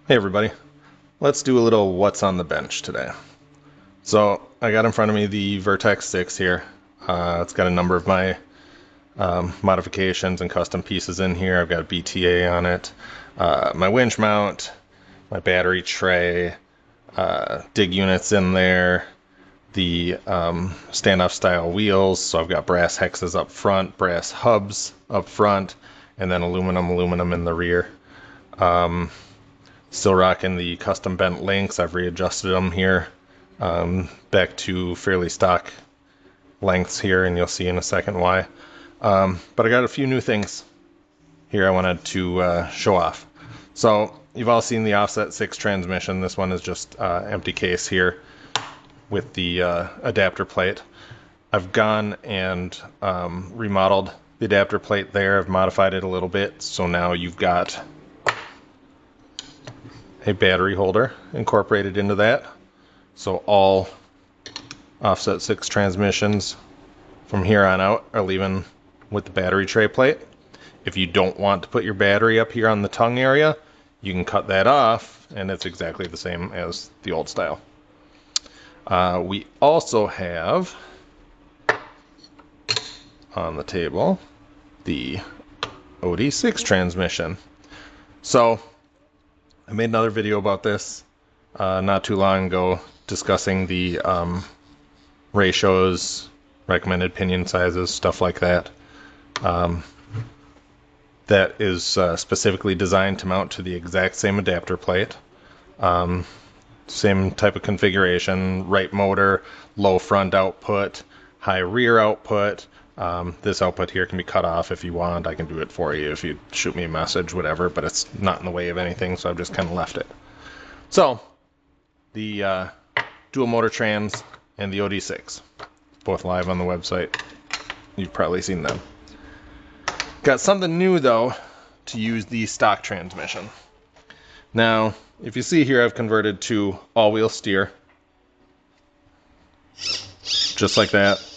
Hey everybody, let's do a little what's on the bench today. So I got in front of me the Vertex 6 here. It's got a number of my modifications and custom pieces in here. I've got a BTA on it, my winch mount, my battery tray, dig units in there, the standoff style wheels. So I've got brass hexes up front, brass hubs up front, and then aluminum in the rear. Still rocking the custom bent links. I've readjusted them here back to fairly stock lengths here, and you'll see in a second why. But I got a few new things here I wanted to show off. So you've all seen the offset 6 transmission. This one is just empty case here with the adapter plate. I've gone and remodeled the adapter plate there. I've modified it a little bit, so now you've got a battery holder incorporated into that. So all offset 6 transmissions from here on out are leaving with the battery tray plate. If you don't want to put your battery up here on the tongue area, you can cut that off and it's exactly the same as the old style. We also have on the table the OD6 transmission. So I made another video about this not too long ago discussing the ratios, recommended pinion sizes, stuff like that. That is specifically designed to mount to the exact same adapter plate. Same type of configuration, right motor, low front output, high rear output. This output here can be cut off if you want. I can do it for you if you shoot me a message, whatever, but it's not in the way of anything, so I've just kind of left it. So, the dual motor trans and the OD6, both live on the website. You've probably seen them. Got something new, though, to use the stock transmission. Now, if you see here, I've converted to all-wheel steer, just like that.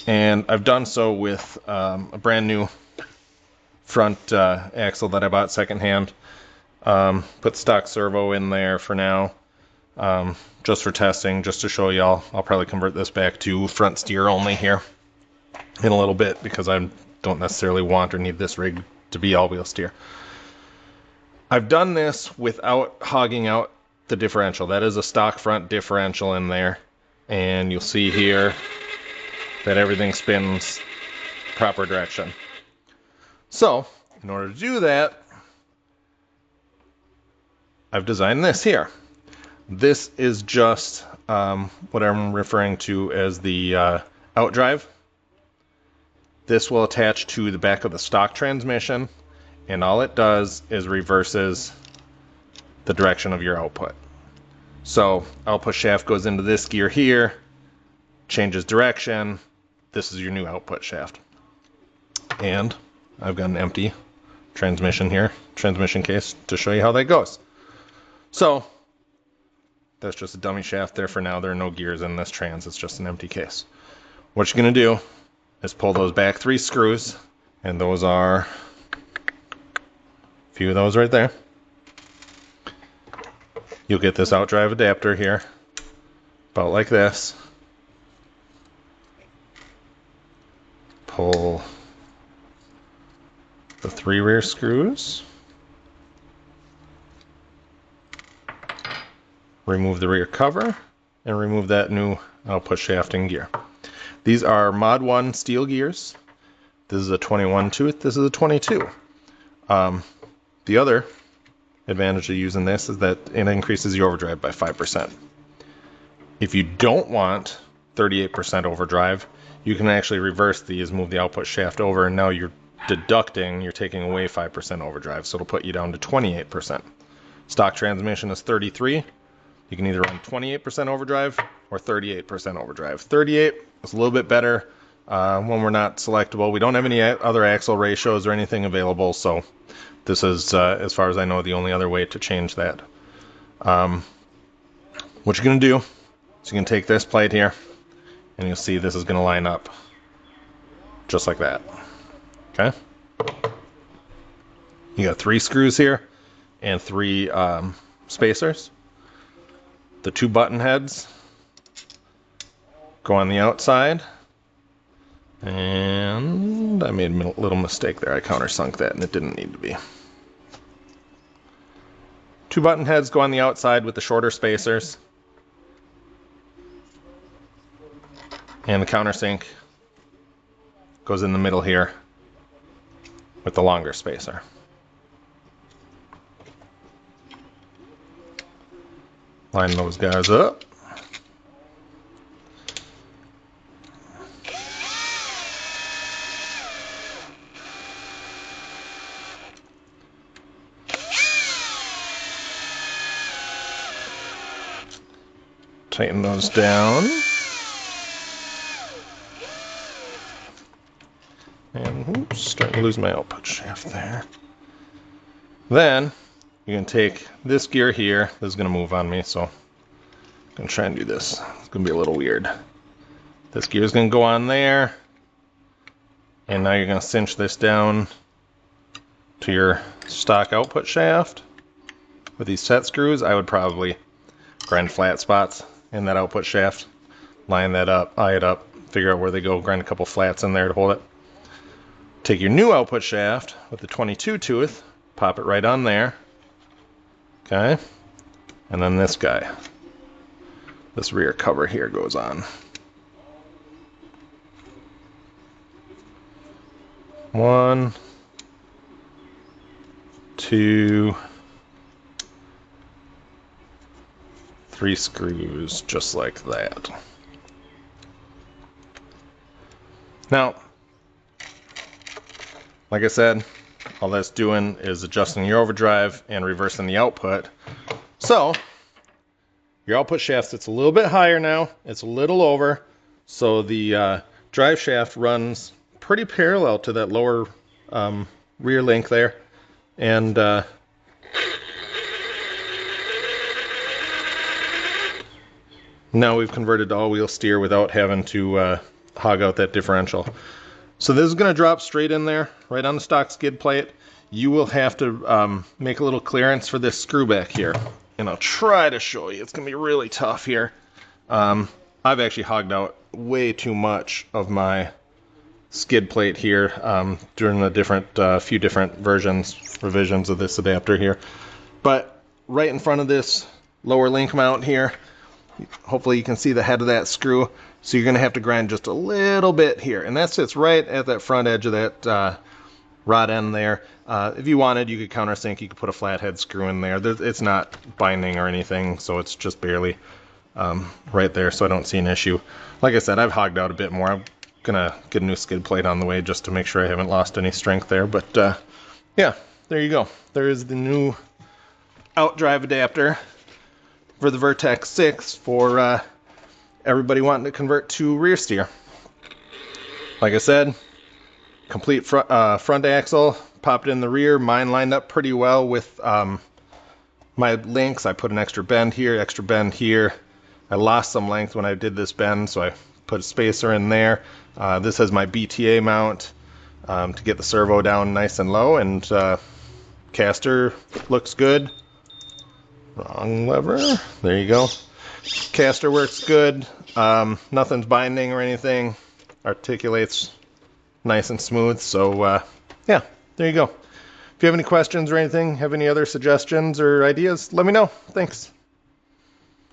And I've done so with a brand new front axle that I bought secondhand. Put stock servo in there for now, just for testing, just to show y'all. I'll probably convert this back to front steer only here in a little bit because I don't necessarily want or need this rig to be all-wheel steer. I've done this without hogging out the differential. That is a stock front differential in there, and you'll see here that everything spins proper direction. So, in order to do that, I've designed this here. This is just what I'm referring to as the outdrive. This will attach to the back of the stock transmission, and all it does is reverses the direction of your output. So, output shaft goes into this gear here, changes direction. This is your new output shaft. And I've got an empty transmission here, transmission case, to show you how that goes. So that's just a dummy shaft there for now. There are no gears in this trans. It's just an empty case. What you're going to do is pull those back 3 screws, and those are a few of those right there. You'll get this outdrive adapter here, about like this. Pull the 3 rear screws, remove the rear cover, and remove that new output shaft and gear. These are Mod 1 steel gears. This is a 21 tooth, this is a 22. The other advantage of using this is that it increases your overdrive by 5%. If you don't want 38% overdrive, you can actually reverse these, move the output shaft over, and now you're taking away 5% overdrive, so it'll put you down to 28%. Stock transmission is 33. You can either run 28% overdrive or 38% overdrive. 38 is a little bit better when we're not selectable. We don't have any other axle ratios or anything available, so this is, as far as I know, the only other way to change that. What you're going to do is you can take this plate here, and you'll see this is going to line up just like that. Okay? You got 3 screws here and 3 spacers. The 2 button heads go on the outside. And I made a little mistake there. I countersunk that and it didn't need to be. 2 button heads go on the outside with the shorter spacers. And the countersink goes in the middle here with the longer spacer. Line those guys up. Tighten those down. And oops, starting to lose my output shaft there. Then you can take this gear here. This is going to move on me, so I'm going to try and do this. It's going to be a little weird. This gear is going to go on there. And now you're going to cinch this down to your stock output shaft. With these set screws, I would probably grind flat spots in that output shaft. Line that up, eye it up, figure out where they go, grind a couple flats in there to hold it. Take your new output shaft with the 22 tooth, pop it right on there. Okay, and then this guy, this rear cover here goes on. 1, 2, 3 screws, just like that. Now, like I said, all that's doing is adjusting your overdrive and reversing the output. So, your output shaft sits a little bit higher now. It's a little over. So the drive shaft runs pretty parallel to that lower rear link there. And now we've converted to all-wheel steer without having to hog out that differential. So this is going to drop straight in there, right on the stock skid plate. You will have to make a little clearance for this screw back here. And I'll try to show you. It's going to be really tough here. I've actually hogged out way too much of my skid plate here during the different few different revisions of this adapter here. But right in front of this lower link mount here, hopefully you can see the head of that screw. So you're going to have to grind just a little bit here. And that sits right at that front edge of that rod end there. If you wanted, you could countersink. You could put a flathead screw in there. It's not binding or anything, so it's just barely right there, so I don't see an issue. Like I said, I've hogged out a bit more. I'm going to get a new skid plate on the way just to make sure I haven't lost any strength there. But yeah, there you go. There is the new outdrive adapter for the Vertex 6 for everybody wanting to convert to rear steer. Like I said, complete front axle, popped in the rear. Mine lined up pretty well with my links. I put an extra bend here. I lost some length when I did this bend, so I put a spacer in there. This has my BTA mount to get the servo down nice and low, and caster looks good. Wrong lever. There you go. Caster works good. Nothing's binding or anything. Articulates nice and smooth. So yeah, there you go. If you have any questions or anything, have any other suggestions or ideas, let me know. Thanks.